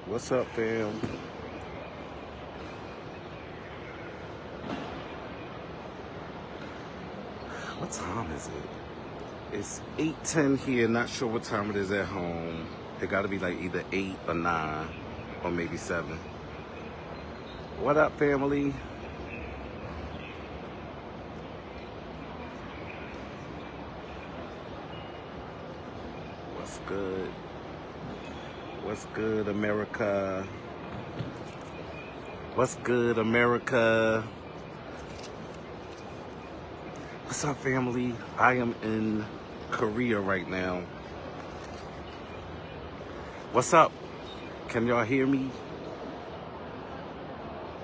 What's up, fam? What time is it? It's 8:10 here. Not sure what time it is at home. It got to be like either 8 or 9 or maybe 7. What up, family? What's good? What's good, America? What's good, America? What's up, family? I am in Korea right now. What's up? Can y'all hear me?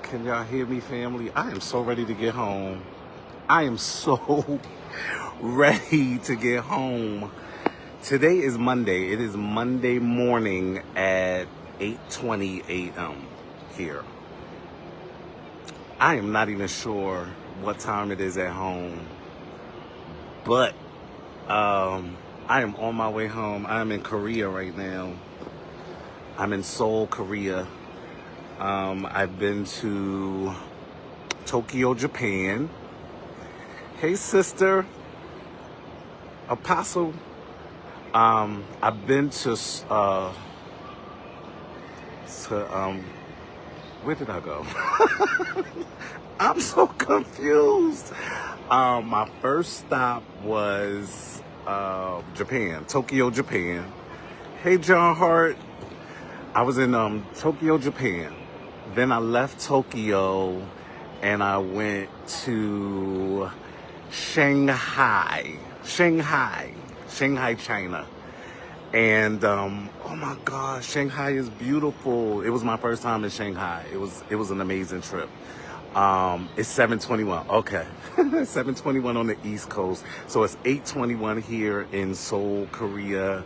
Can y'all hear me, family? I am so ready to get home. I am so ready to get home. Today is Monday. It is Monday morning at 8:20 a.m. here. I am not even sure what time it is at home, but I am on my way home. I'm in Korea right now. I'm in Seoul, Korea. I've been to Tokyo, Japan. Hey, sister, Apostle. I've been to where did I go? I'm so confused. My first stop was Japan, Tokyo, Japan. Hey, John Hart. I was in Tokyo, Japan. Then I left Tokyo and I went to Shanghai, China. And oh my gosh, Shanghai is beautiful. It was my first time in Shanghai. It was an amazing trip. It's 7:21. Okay, 7:21 on the East Coast. So it's 8:21 here in Seoul, Korea.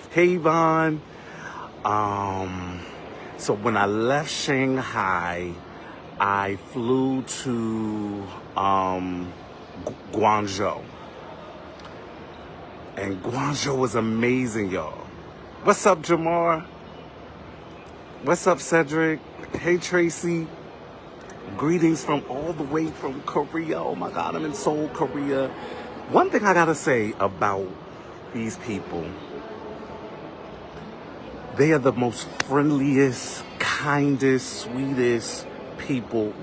Hey, Yvonne. So when I left Shanghai, I flew to Guangzhou. And Guangzhou was amazing, y'all. What's up, Jamar? What's up, Cedric? Hey, Tracy. Greetings from all the way from Korea. Oh my God, I'm in Seoul, Korea. One thing I gotta say about these people, they are the most friendliest, kindest, sweetest people,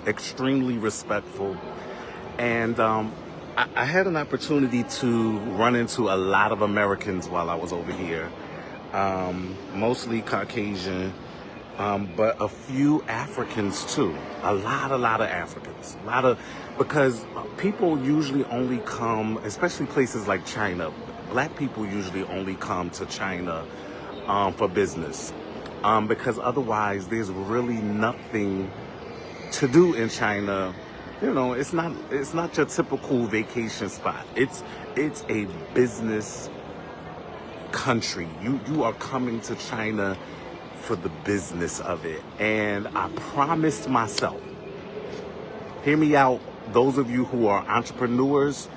extremely respectful. And I had an opportunity to run into a lot of Americans while I was over here, mostly Caucasian, but a few Africans too. A lot of Africans. Because people usually only come, especially places like China. Black people usually only come to China for business, because otherwise there's really nothing to do in China. You know, it's not your typical vacation spot. It's a business country. You are coming to China for the business of it. And I promised myself, hear me out, those of you who are entrepreneurs,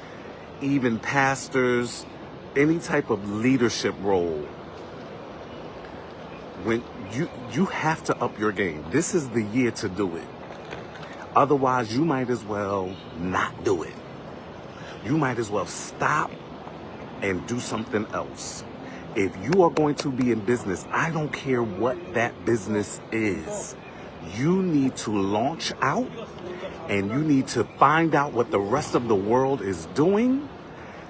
even pastors, any type of leadership role, when you have to up your game. This is the year to do it. Otherwise, you might as well not do it. You might as well stop and do something else. If you are going to be in business, I don't care what that business is. You need to launch out and you need to find out what the rest of the world is doing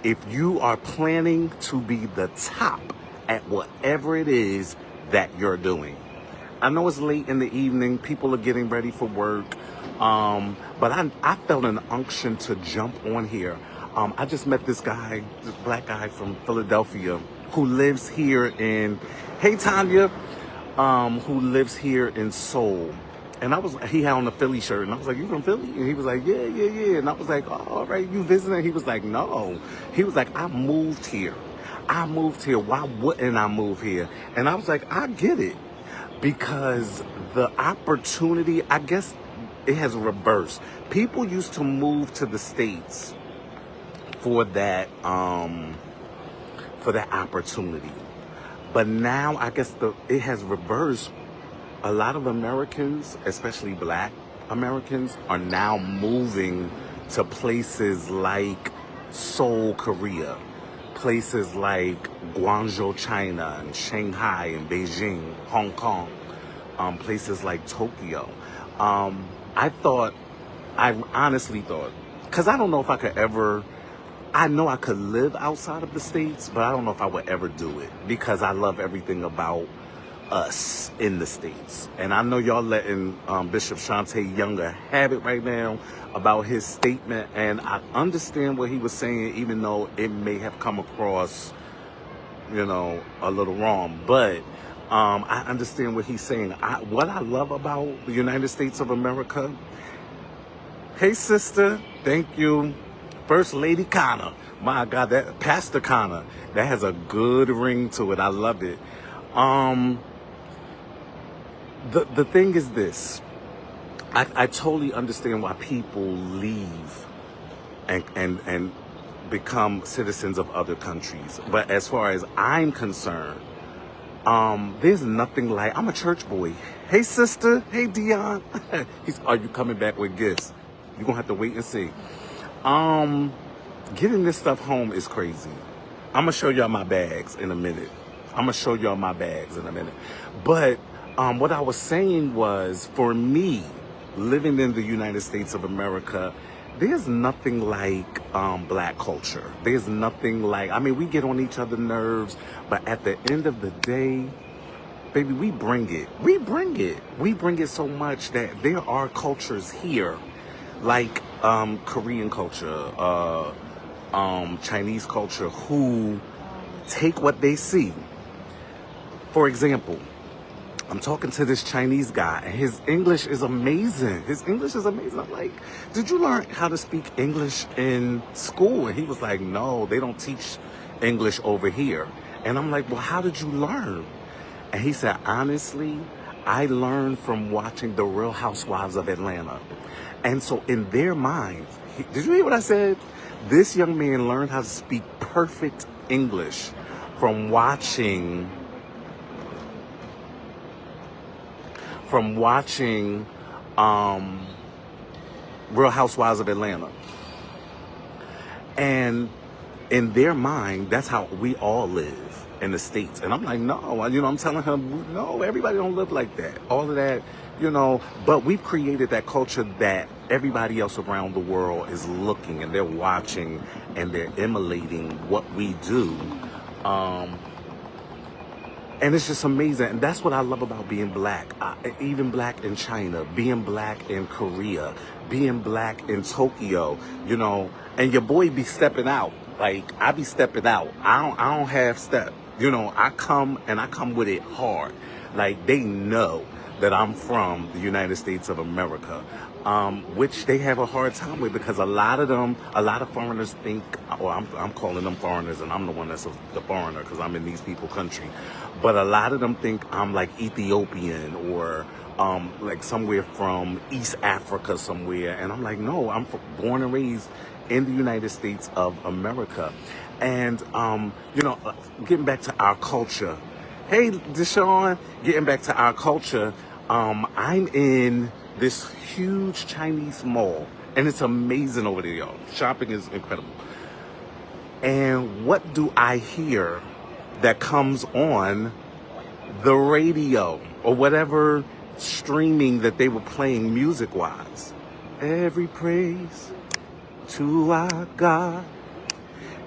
if you are planning to be the top at whatever it is that you're doing. I know it's late in the evening. People are getting ready for work. But I felt an unction to jump on here. I just met this guy, this black guy from Philadelphia who lives here in, hey Tanya, who lives here in Seoul. And he had on a Philly shirt and I was like, you from Philly? And he was like, yeah. And I was like, oh, all right, you visiting? He was like, no. He was like, I moved here. Why wouldn't I move here? And I was like, I get it. Because the opportunity, I guess it has reversed. People used to move to the States for that opportunity. But now I guess it has reversed. a lot of Americans, especially black Americans, are now moving to places like Seoul, Korea, places like Guangzhou, China, and Shanghai, and Beijing, Hong Kong, places like Tokyo. I thought, I honestly thought, because I don't know if I could ever, I know I could live outside of the States, but I don't know if I would ever do it because I love everything about us in the States. And I know y'all letting Bishop Shante Younger have it right now about his statement, and I understand what he was saying, even though it may have come across, a little wrong. But I understand what he's saying. What I love about the United States of America, hey sister, thank you. First Lady Connor. My God, that Pastor Connor, that has a good ring to it. I love it. The thing is this. I totally understand why people leave and become citizens of other countries. But as far as I'm concerned, there's nothing like, I'm a church boy. Hey sister, hey Dion. Are you coming back with gifts? You're gonna have to wait and see. Getting this stuff home is crazy. I'm gonna show y'all my bags in a minute. But what I was saying was, for me, living in the United States of America, there's nothing like black culture. There's nothing like, we get on each other's nerves, but at the end of the day, baby, we bring it. We bring it so much that there are cultures here, like Korean culture, Chinese culture, who take what they see. For example, I'm talking to this Chinese guy, and his English is amazing. I'm like, did you learn how to speak English in school? And he was like, no, they don't teach English over here. And I'm like, well, how did you learn? And he said, honestly, I learned from watching The Real Housewives of Atlanta. And so in their minds, did you hear what I said? This young man learned how to speak perfect English from watching Real Housewives of Atlanta. And in their mind, that's how we all live in the States. And I'm like, no, I'm telling him, no, everybody don't live like that. All of that, but we've created that culture that everybody else around the world is looking and they're watching and they're emulating what we do. And it's just amazing. And that's what I love about being black. Even black in China, being black in Korea, being black in Tokyo, and your boy be stepping out. Like, I be stepping out. I don't have step. I come with it hard. Like, they know that I'm from the United States of America, which they have a hard time with, because a lot of foreigners think, or I'm calling them foreigners, and I'm the one that's the foreigner because I'm in these people's country. But a lot of them think I'm like Ethiopian or like somewhere from East Africa somewhere. And I'm like, no, I'm born and raised in the United States of America. And, getting back to our culture. Hey, Deshaun, getting back to our culture. I'm in this huge Chinese mall, and it's amazing over there, y'all. Shopping is incredible. And what do I hear that comes on the radio or whatever streaming that they were playing music-wise? Every praise to our God,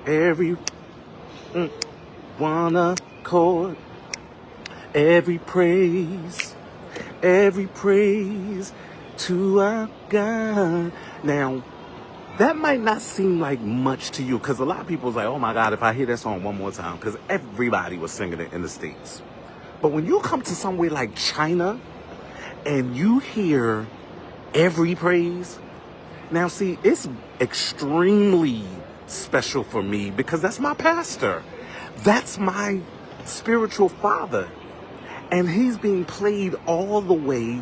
every one accord, every praise to our God. Now, that might not seem like much to you, because a lot of people's like, oh my God, if I hear that song one more time, because everybody was singing it in the States. But when you come to somewhere like China and you hear every praise, now see, it's extremely special for me because that's my pastor. That's my spiritual father. And he's being played all the way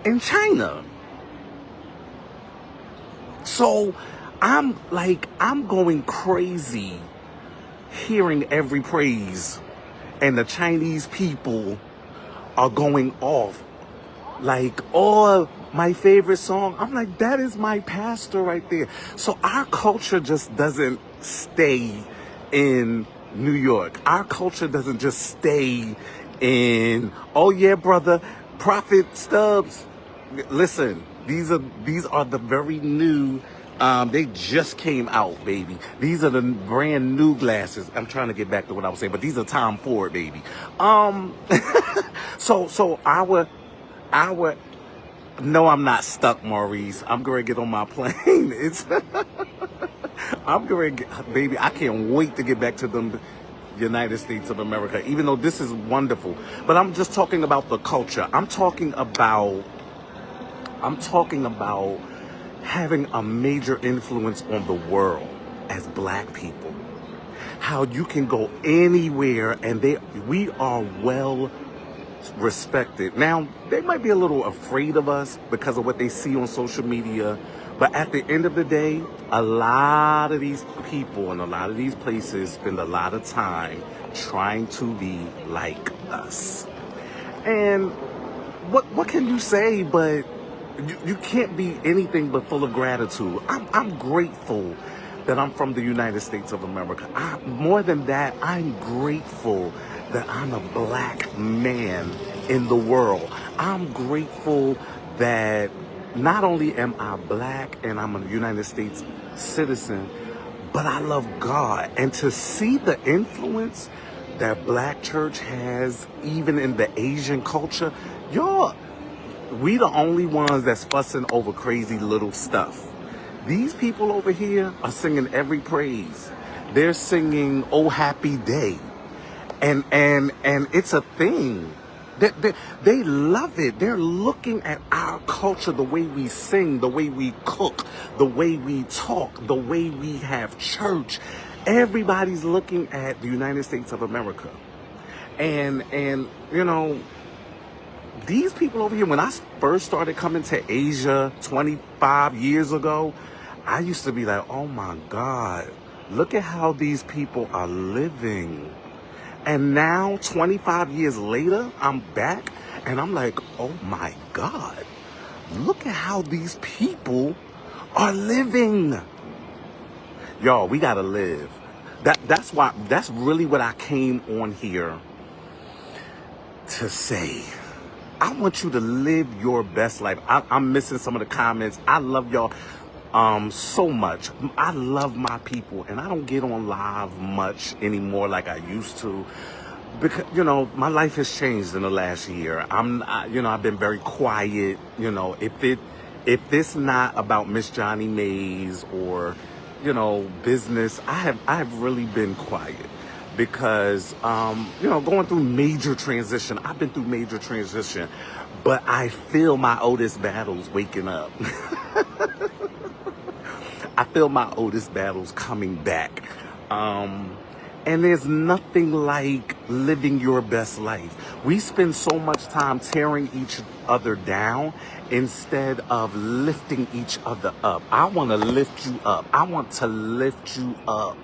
in China. So I'm going crazy hearing every praise, and the Chinese people are going off like, or my favorite song, I'm like, that is my pastor right there. So our culture just doesn't stay in New York. Our culture doesn't just stay in, oh yeah, brother, Prophet Stubbs. Listen, these are the very new. They just came out, baby. These are the brand new glasses. I'm trying to get back to what I was saying, but these are Tom Ford, baby. So our. No, I'm not stuck, Maurice. I'm going to get on my plane. I'm going to get, baby, I can't wait to get back to the United States of America, even though this is wonderful. But I'm just talking about the culture. I'm talking about having a major influence on the world as black people. How you can go anywhere and we are well respected. Now, they might be a little afraid of us because of what they see on social media, but at the end of the day, a lot of these people and a lot of these places spend a lot of time trying to be like us. And what can you say, but you can't be anything but full of gratitude. I'm grateful that I'm from the United States of America. More than that, I'm grateful that I'm a black man in the world. I'm grateful that not only am I black and I'm a United States citizen, but I love God. And to see the influence that black church has even in the Asian culture, we the only ones that's fussing over crazy little stuff. These people over here are singing every praise. They're singing "Oh Happy Day," and it's a thing. They love it. They're looking at our culture, the way we sing, the way we cook, the way we talk, the way we have church. Everybody's looking at the United States of America, and you know. These people over here, when I first started coming to Asia 25 years ago, I used to be like, oh my God, look at how these people are living. And now, 25 years later, I'm back and I'm like, oh my God, look at how these people are living. Y'all, we gotta live. That's really what I came on here to say. I want you to live your best life. I'm missing some of the comments. I love y'all so much. I love my people, and I don't get on live much anymore like I used to, because my life has changed in the last year. I've been very quiet. If it's not about Miss Johnny Mays or business, I have really been quiet. Because, going through major transition. I've been through major transition, but I feel my Otis Battles waking up. I feel my Otis Battles coming back. And there's nothing like living your best life. We spend so much time tearing each other down instead of lifting each other up. I want to lift you up. I want to lift you up.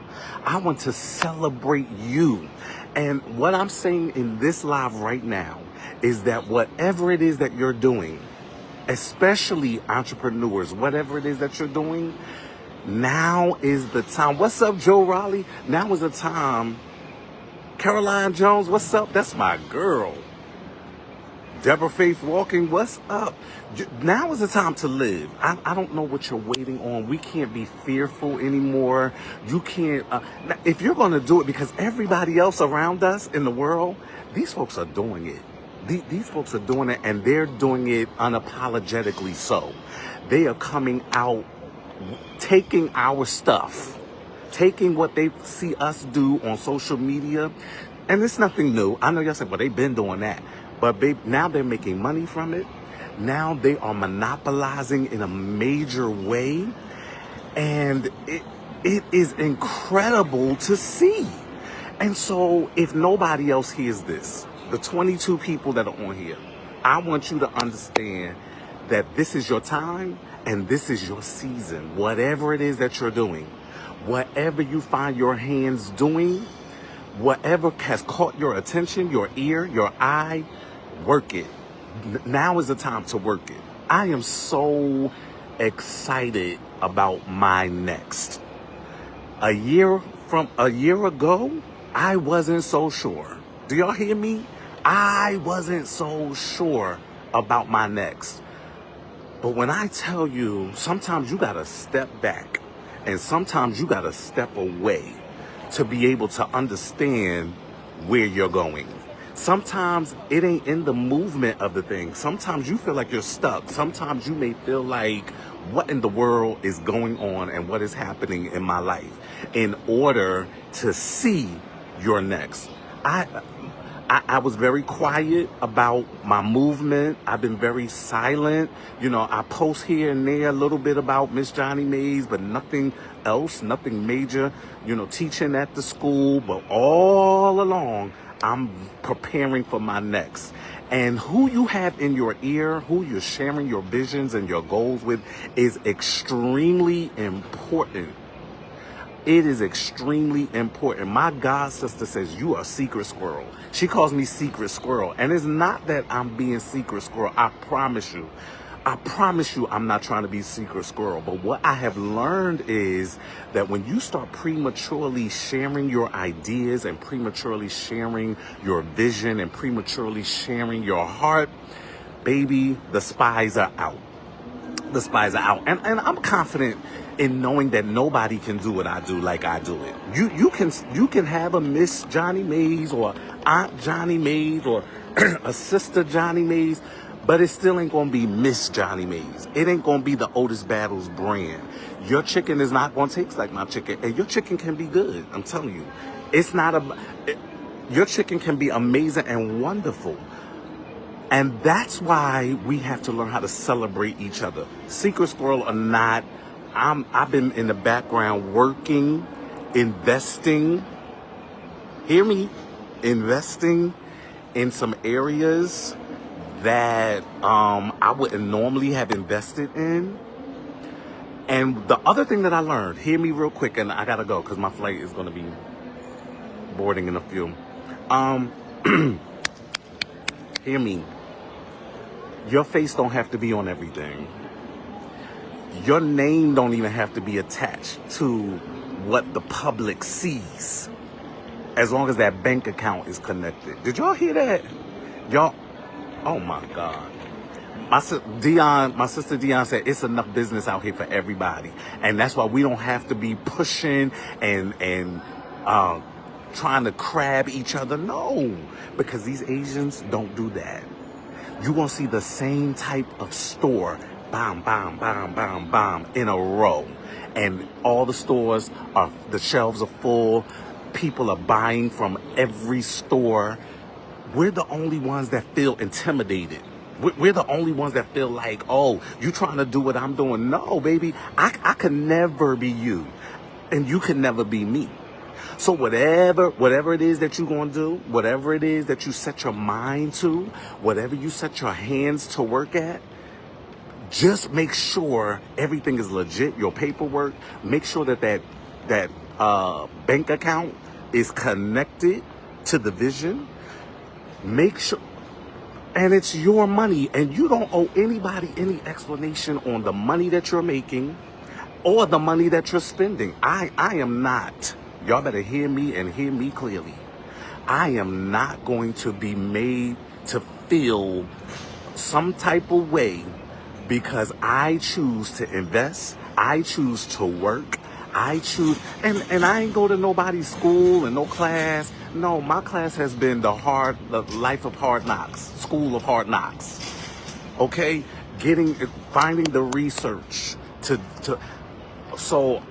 I want to celebrate you. And what I'm saying in this live right now is that whatever it is that you're doing, especially entrepreneurs, whatever it is that you're doing, now is the time. What's up, Joe Raleigh? Now is the time. Caroline Jones, what's up? That's my girl. Deborah Faith Walking, what's up? Now is the time to live. I don't know what you're waiting on. We can't be fearful anymore. You can't. If you're going to do it, because everybody else around us in the world, these folks are doing it. These folks are doing it, and they're doing it unapologetically so. They are coming out, taking our stuff, taking what they see us do on social media, and it's nothing new. I know y'all say, well, they've been doing that. But now they're making money from it. Now they are monopolizing in a major way. And it is incredible to see. And so if nobody else hears this, the 22 people that are on here, I want you to understand that this is your time and this is your season. Whatever it is that you're doing, whatever you find your hands doing, whatever has caught your attention, your ear, your eye, work it. Now is the time to work it. I am so excited about my next. A year ago, I wasn't so sure. Do y'all hear me? I wasn't so sure about my next. But when I tell you, sometimes you gotta step back and sometimes you gotta step away to be able to understand where you're going. Sometimes it ain't in the movement of the thing. Sometimes you feel like you're stuck. Sometimes you may feel like, what in the world is going on and what is happening in my life, in order to see your next. I was very quiet about my movement. I've been very silent. You know, I post here and there a little bit about Miss Johnny Mays, but nothing else, nothing major, you know, teaching at the school. But all along, I'm preparing for my next. And who you have in your ear, who you're sharing your visions and your goals with, is extremely important. It is extremely important. My god sister says, you are a secret squirrel. She calls me secret squirrel. And it's not that I'm being secret squirrel. I promise you I'm not trying to be secret squirrel. But what I have learned is that when you start prematurely sharing your ideas and prematurely sharing your vision and prematurely sharing your heart, baby, the spies are out. The spies are out. And I'm confident in knowing that nobody can do what I do like I do it. You can have a Miss Johnny Mays or Aunt Johnny Mays or a Sister Johnny Mays, but it still ain't gonna be Miss Johnny Mays. It ain't gonna be the Otis Battles brand. Your chicken is not gonna taste like my chicken, and your chicken can be good. I'm telling you, your chicken can be amazing and wonderful. And that's why we have to learn how to celebrate each other. Secret squirrel or not, I've been in the background working, investing. Hear me? Investing in some areas that I wouldn't normally have invested in. And the other thing that I learned, hear me real quick, and I gotta go because my flight is gonna be boarding in a few. Hear me. Your face don't have to be on everything. Your name don't even have to be attached to what the public sees, as long as that bank account is connected. Did y'all hear that? Y'all, oh my God. My sister Dion said it's enough business out here for everybody. And that's why we don't have to be pushing and trying to crab each other. No, because these Asians don't do that. You're going to see the same type of store, bam, bam, bam, bam, bam, in a row. And all the stores the shelves are full. People are buying from every store. We're the only ones that feel intimidated. We're the only ones that feel like, oh, you trying to do what I'm doing. No, baby, I can never be you. And you can never be me. So whatever it is that you're going to do, whatever it is that you set your mind to, whatever you set your hands to work at, just make sure everything is legit, your paperwork. Make sure that bank account is connected to the vision. Make sure, and it's your money, and you don't owe anybody any explanation on the money that you're making or the money that you're spending. I am not. Y'all better hear me and hear me clearly. I am not going to be made to feel some type of way because I choose to invest. I choose to work. I choose, and I ain't go to nobody's school and no class. No, my class has been the life of hard knocks, school of hard knocks. Okay, finding the research so,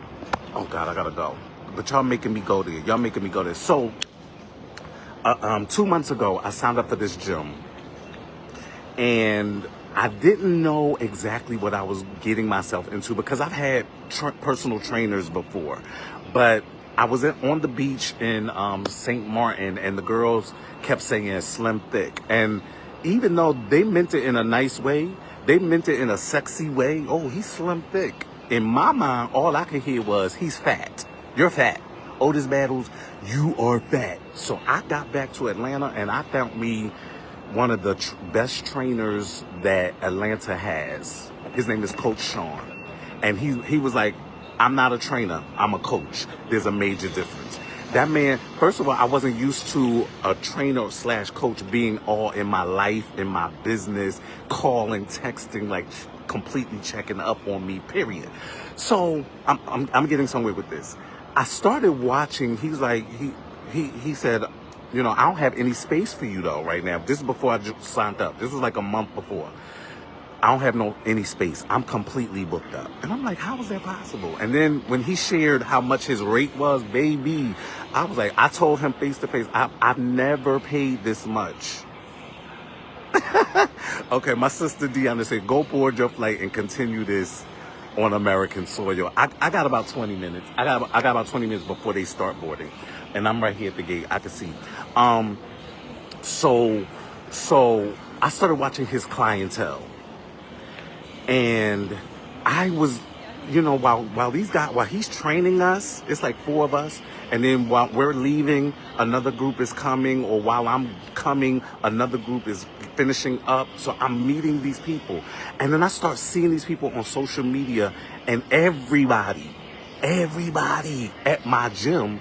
oh God, I gotta go. But y'all making me go there. So, 2 months ago, I signed up for this gym. And I didn't know exactly what I was getting myself into because I've had personal trainers before. But I was on the beach in St. Martin, and the girls kept saying slim thick. And even though they meant it in a nice way, they meant it in a sexy way. Oh, he's slim thick. In my mind, all I could hear was, he's fat. You're fat. Otis Battles, you are fat. So I got back to Atlanta and I found me one of the best trainers that Atlanta has. His name is Coach Sean. And he was like, I'm not a trainer, I'm a coach. There's a major difference. That man, first of all, I wasn't used to a trainer slash coach being all in my life, in my business, calling, texting, like completely checking up on me, period. So I'm getting somewhere with this. I started watching, he's like, he said, you know, I don't have any space for you though right now. This is before I signed up. This was like a month before. I don't have any space. I'm completely booked up. And I'm like, how is that possible? And then when he shared how much his rate was, baby, I was like, I told him face to face, I've never paid this much. Okay, my sister Deanna said, go board your flight and continue this on American soil. I got about 20 minutes. I got about 20 minutes before they start boarding. And I'm right here at the gate. I can see. So I started watching his clientele. And I was, you know, while he's training us, it's like 4 of us. And then while we're leaving, another group is coming, or while I'm coming, another group is finishing up. So I'm meeting these people. And then I start seeing these people on social media, and everybody at my gym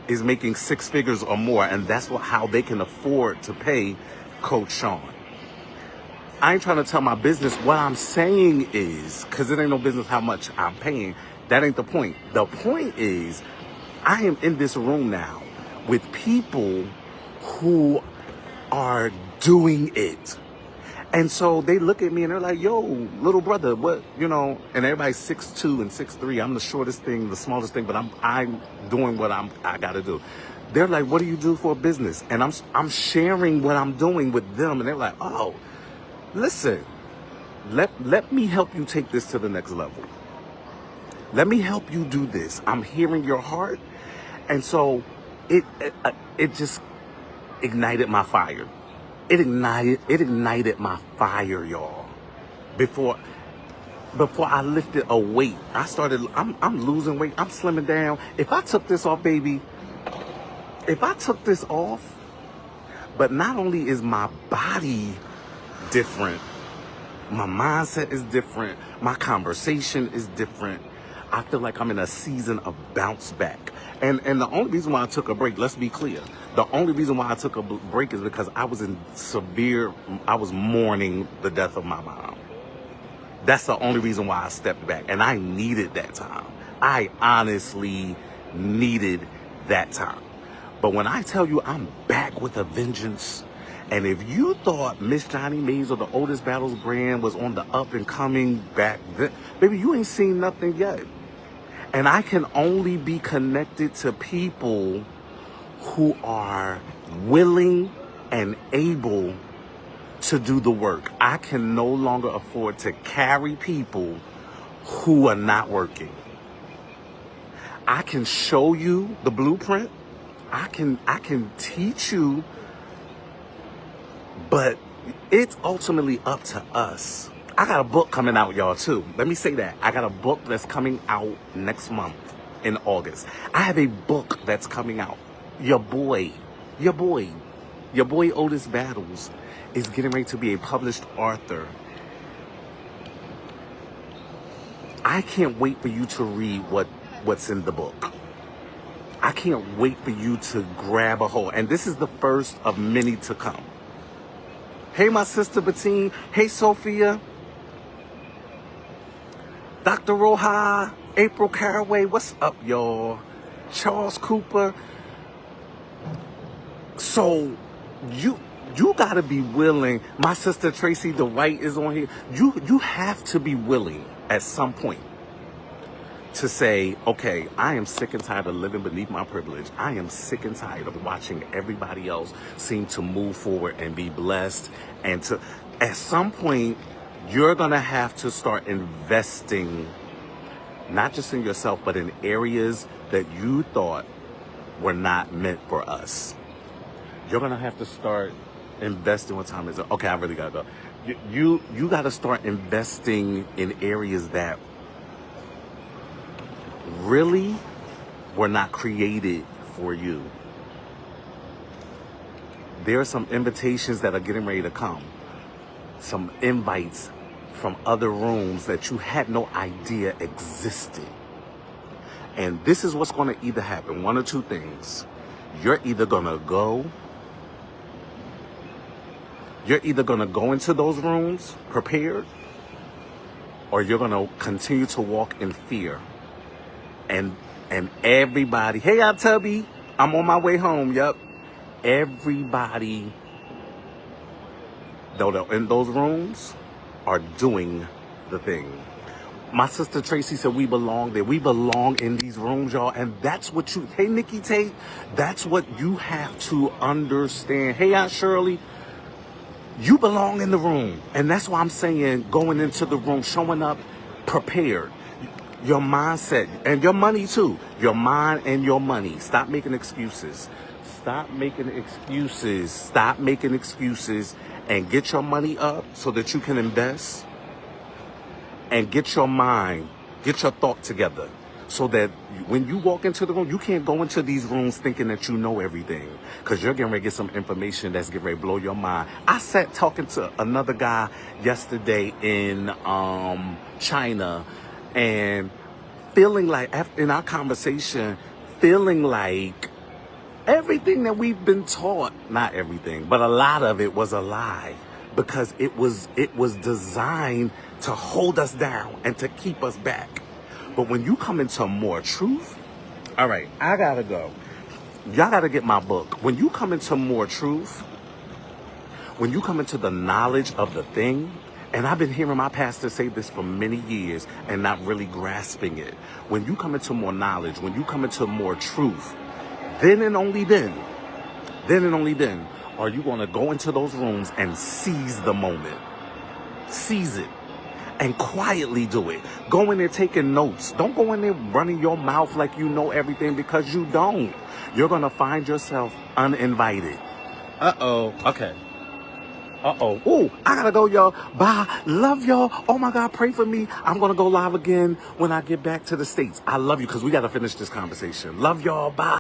is making 6 figures or more. And that's how they can afford to pay Coach Sean. I ain't trying to tell my business. What I'm saying is, because it ain't no business how much I'm paying, that ain't the point. The point is, I am in this room now with people who are doing it. And so they look at me and they're like, yo, little brother, what, you know, and everybody's 6'2" and 6'3". I'm the shortest thing, the smallest thing, but I'm doing what I got to do. They're like, what do you do for a business? And I'm sharing what I'm doing with them. And they're like, oh, listen, let me help you take this to the next level. Let me help you do this. I'm hearing your heart. And so it just ignited my fire. It ignited my fire, y'all. Before I lifted a weight, I'm losing weight. I'm slimming down. If I took this off, baby, but not only is my body different, my mindset is different, my conversation is different. I feel like I'm in a season of bounce back. And the only reason why I took a break, let's be clear, the only reason why I took a break is because I was mourning the death of my mom. That's the only reason why I stepped back. And I needed that time. I honestly needed that time. But when I tell you I'm back with a vengeance, and if you thought Miss Johnny Mays or the Otis Battles brand was on the up and coming back then, baby, you ain't seen nothing yet. And I can only be connected to people who are willing and able to do the work. I can no longer afford to carry people who are not working. I can show you the blueprint. I can teach you, but it's ultimately up to us. I got a book coming out, y'all, too. Let me say that. I got a book that's coming out next month in August. I have a book that's coming out. Your boy Otis Battles is getting ready to be a published author. I can't wait for you to read what's in the book. I can't wait for you to grab a hold. And this is the first of many to come. Hey, my sister Bettine. Hey, Sophia. Dr. Roja. April Caraway. What's up, y'all? Charles Cooper. So, you gotta be willing. My sister Tracy DeWhite is on here. You have to be willing at some point to say, okay, I am sick and tired of living beneath my privilege. I am sick and tired of watching everybody else seem to move forward and be blessed. And at some point, you're going to have to start investing, not just in yourself, but in areas that you thought were not meant for us. You're going to have to start investing. What time is it? Okay, I really got to go. You got to start investing in areas that really were not created for you. There are some invitations that are getting ready to come. Some invites from other rooms that you had no idea existed. And this is what's going to either happen. One or two things. You're either going to go into those rooms prepared, or you're going to continue to walk in fear. And everybody, hey, I'm Tubby. I'm on my way home. Yep. Everybody in those rooms are doing the thing. My sister Tracy said we belong there. We belong in these rooms, y'all. And that's what hey, Nikki Tate, that's what you have to understand. Hey, Aunt Shirley, you belong in the room. And that's why I'm saying going into the room, showing up prepared. Your mindset and your money too. Your mind and your money. Stop making excuses. Stop making excuses. Stop making excuses and get your money up so that you can invest. And get your mind, get your thought together so that when you walk into the room, you can't go into these rooms thinking that you know everything, because you're getting ready to get some information that's getting ready to blow your mind. I sat talking to another guy yesterday in China and feeling like, in our conversation, feeling like everything that we've been taught, not everything, but a lot of it was a lie, because it was designed to hold us down and to keep us back. But when you come into more truth, all right, I gotta go. Y'all gotta get my book. When you come into more truth, when you come into the knowledge of the thing, and I've been hearing my pastor say this for many years and not really grasping it. When you come into more knowledge, when you come into more truth, then and only then are you gonna go into those rooms and seize the moment. Seize it. And quietly do it. Go in there taking notes. Don't go in there running your mouth like you know everything, because you don't. You're going to find yourself uninvited. Uh-oh. Okay. Uh-oh. Ooh, I got to go, y'all. Bye. Love y'all. Oh, my God. Pray for me. I'm going to go live again when I get back to the States. I love you, because we got to finish this conversation. Love y'all. Bye.